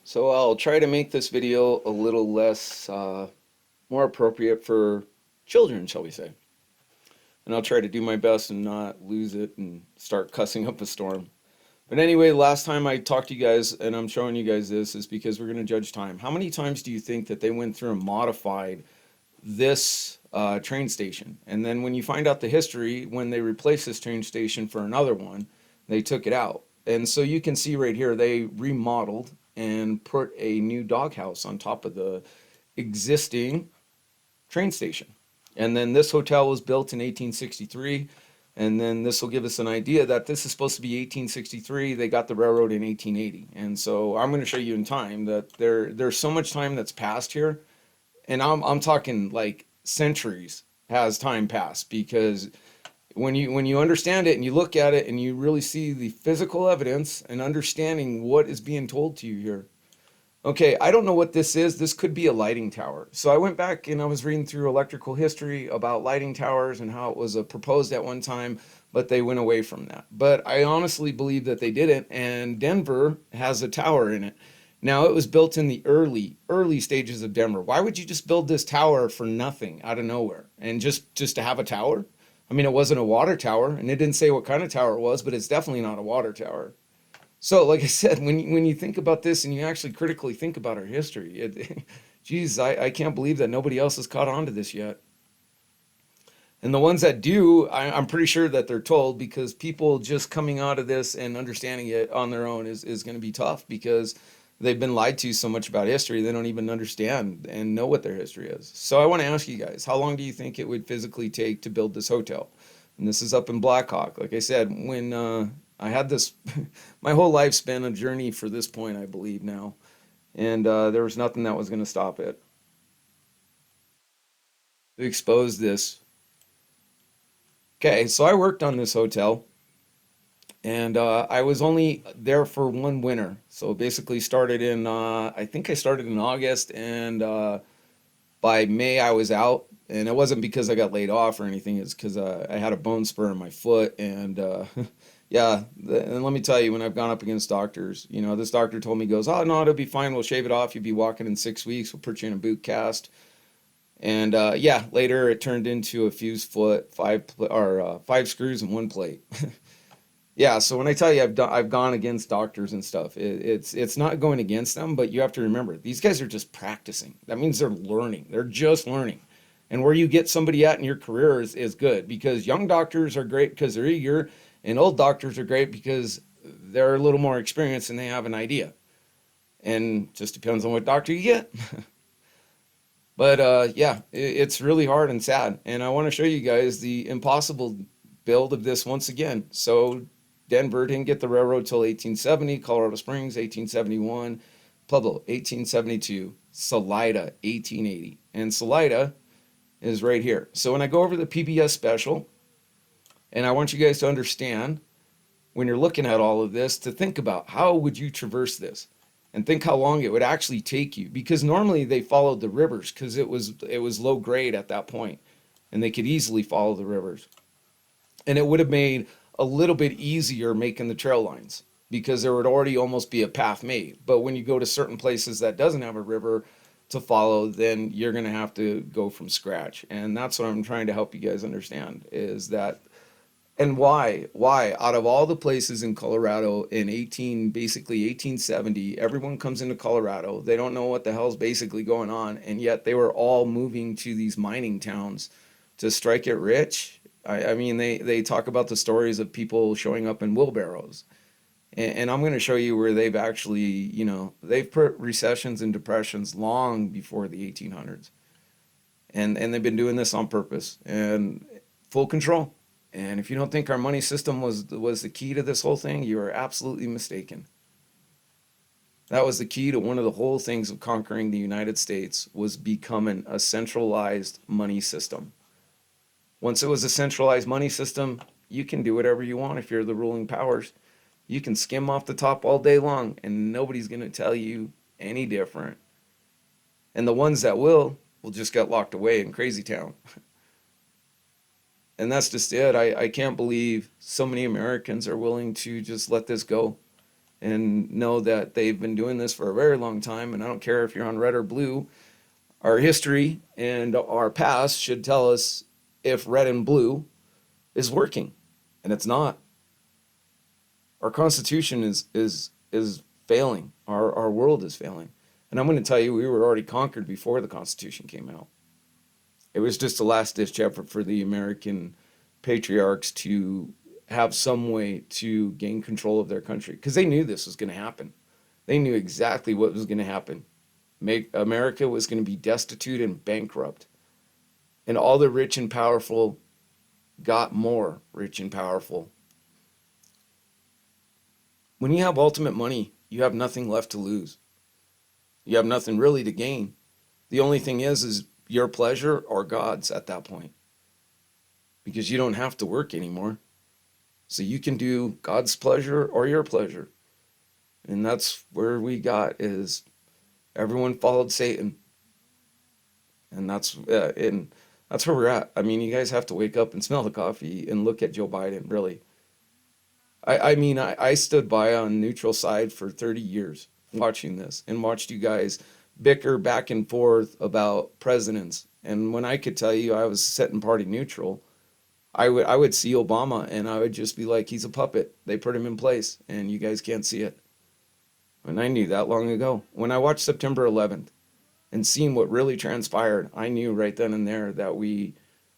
So I'll try to make this video a little less, more appropriate for children, shall we say. And I'll try to do my best and not lose it and start cussing up a storm. But anyway, last time I talked to you guys, and I'm showing you guys this, is because we're going to judge time. How many times do you think that they went through and modified this train station? And then when you find out the history, when they replaced this train station for another one, they took it out. And so you can see right here, they remodeled and put a new doghouse on top of the existing train station. And then this hotel was built in 1863. And then this will give us an idea that this is supposed to be 1863. They got the railroad in 1880. And so I'm going to show you in time that there's so much time that's passed here. And I'm talking like centuries has time passed, because when you understand it and you look at it and you really see the physical evidence and understanding what is being told to you here. Okay, I don't know what this is. This could be a lighting tower. So I went back and I was reading through electrical history about lighting towers and how it was proposed at one time, but they went away from that. But I honestly believe that they didn't, and Denver has a tower in it. Now, it was built in the early stages of Denver. Why would you just build this tower for nothing out of nowhere and just to have a tower? I mean, it wasn't a water tower, and it didn't say what kind of tower it was, but it's definitely not a water tower. So, like I said, when you think about this and you actually critically think about our history, geez, I can't believe that nobody else has caught on to this yet. And the ones that do, I'm pretty sure that they're told, because people just coming out of this and understanding it on their own is going to be tough, because they've been lied to so much about history, they don't even understand and know what their history is. So I want to ask you guys, how long do you think it would physically take to build this hotel? And this is up in Blackhawk. Like I said, when I had this, my whole life's been a journey for this point, I believe now. And there was nothing that was going to stop it. To expose this. Okay, so I worked on this hotel, and I was only there for one winter. So basically started in, I think I started in August, and by May I was out. And it wasn't because I got laid off or anything. It's because I had a bone spur in my foot, and yeah. And let me tell you, when I've gone up against doctors, this doctor told me, goes, "Oh no, it'll be fine. We'll shave it off. You'll be walking in 6 weeks. We'll put you in a boot cast." And yeah, later it turned into a fused foot, five screws and one plate. Yeah, so when I tell you I've gone against doctors and stuff, it's not going against them, but you have to remember, these guys are just practicing. That means they're learning. They're just learning. And where you get somebody at in your career is good, because young doctors are great because they're eager, and old doctors are great because they're a little more experienced and they have an idea. And just depends on what doctor you get. But yeah, it's really hard and sad. And I want to show you guys the impossible build of this once again. So Denver didn't get the railroad till 1870, Colorado Springs 1871, Pueblo 1872, Salida 1880. And Salida is right here. So when I go over the PBS special, and I want you guys to understand, when you're looking at all of this, to think about how would you traverse this, and think how long it would actually take you, because normally they followed the rivers because it was low grade at that point, and they could easily follow the rivers, and it would have made a little bit easier making the trail lines, because there would already almost be a path made. But when you go to certain places that doesn't have a river to follow, then you're going to have to go from scratch. And that's what I'm trying to help you guys understand, is that, and why out of all the places in Colorado in basically 1870, everyone comes into Colorado, they don't know what the hell's basically going on, and yet they were all moving to these mining towns to strike it rich. I mean, they talk about the stories of people showing up in wheelbarrows, and I'm going to show you where they've actually, they've put recessions and depressions long before the 1800s, and they've been doing this on purpose and full control. And if you don't think our money system was the key to this whole thing, you are absolutely mistaken. That was the key to one of the whole things of conquering the United States, was becoming a centralized money system. Once it was a centralized money system, you can do whatever you want if you're the ruling powers. You can skim off the top all day long, and nobody's going to tell you any different. And the ones that will just get locked away in Crazy Town. And that's just it. I can't believe so many Americans are willing to just let this go and know that they've been doing this for a very long time. And I don't care if you're on red or blue, our history and our past should tell us if red and blue is working, and it's not. Our Constitution is failing. Our world is failing. And I'm going to tell you, we were already conquered before the Constitution came out. It was just a last ditch effort for the American patriarchs to have some way to gain control of their country because they knew this was going to happen. They knew exactly what was going to happen. America was going to be destitute and bankrupt. And all the rich and powerful got more rich and powerful. When you have ultimate money, you have nothing left to lose. You have nothing really to gain. The only thing is your pleasure or God's at that point. Because you don't have to work anymore. So you can do God's pleasure or your pleasure. And that's where we got is everyone followed Satan. And that's where we're at. I mean, you guys have to wake up and smell the coffee and look at Joe Biden, really. I stood by on neutral side for 30 years watching this and watched you guys bicker back and forth about presidents. And when I could tell you I was setting party neutral, I would see Obama and I would just be like, he's a puppet. They put him in place and you guys can't see it. And I knew that long ago. When I watched September 11th and seeing what really transpired, I knew right then and there that we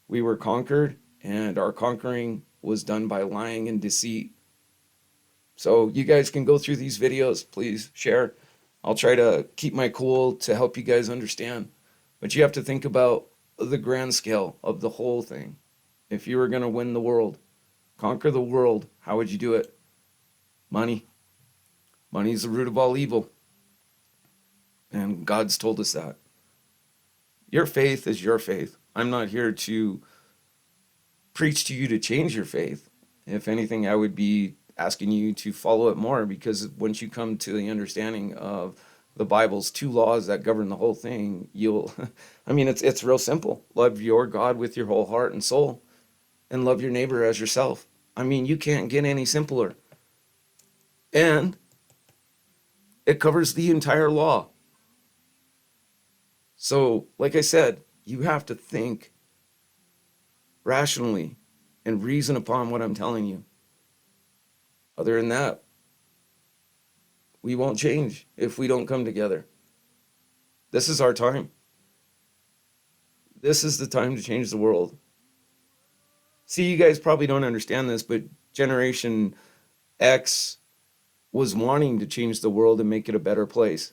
were conquered, and our conquering was done by lying and deceit. So you guys can go through these videos, please share. I'll try to keep my cool to help you guys understand. But you have to think about the grand scale of the whole thing. If you were going to win the world, conquer the world, how would you do it? Money. Money is the root of all evil. And God's told us that. Your faith is your faith. I'm not here to preach to you to change your faith. If anything, I would be asking you to follow it more, because once you come to the understanding of the Bible's two laws that govern the whole thing, you'll, it's real simple. Love your God with your whole heart and soul, and love your neighbor as yourself. You can't get any simpler. And it covers the entire law. So, like I said, you have to think rationally and reason upon what I'm telling you. Other than that, we won't change if we don't come together. This is our time. This is the time to change the world. See, you guys probably don't understand this, but Generation X was wanting to change the world and make it a better place.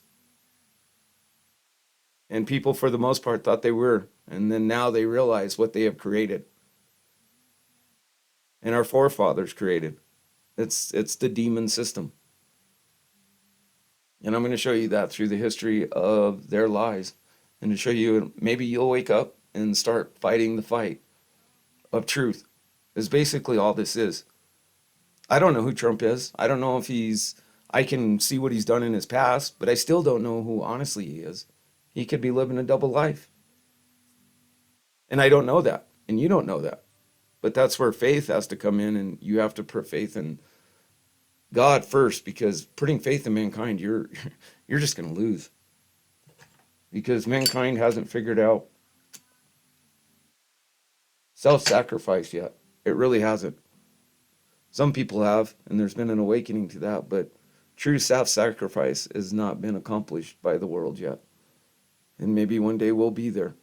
And people, for the most part, thought they were. And then now they realize what they have created. And our forefathers created. It's the demon system. And I'm going to show you that through the history of their lies. And to show you, maybe you'll wake up and start fighting the fight of truth. Is basically all this is. I don't know who Trump is. I don't know if I can see what he's done in his past, but I still don't know who honestly he is. He could be living a double life. And I don't know that. And you don't know that. But that's where faith has to come in, and you have to put faith in God first, because putting faith in mankind, you're just going to lose. Because mankind hasn't figured out self-sacrifice yet. It really hasn't. Some people have, and there's been an awakening to that, but true self-sacrifice has not been accomplished by the world yet. And maybe one day we'll be there.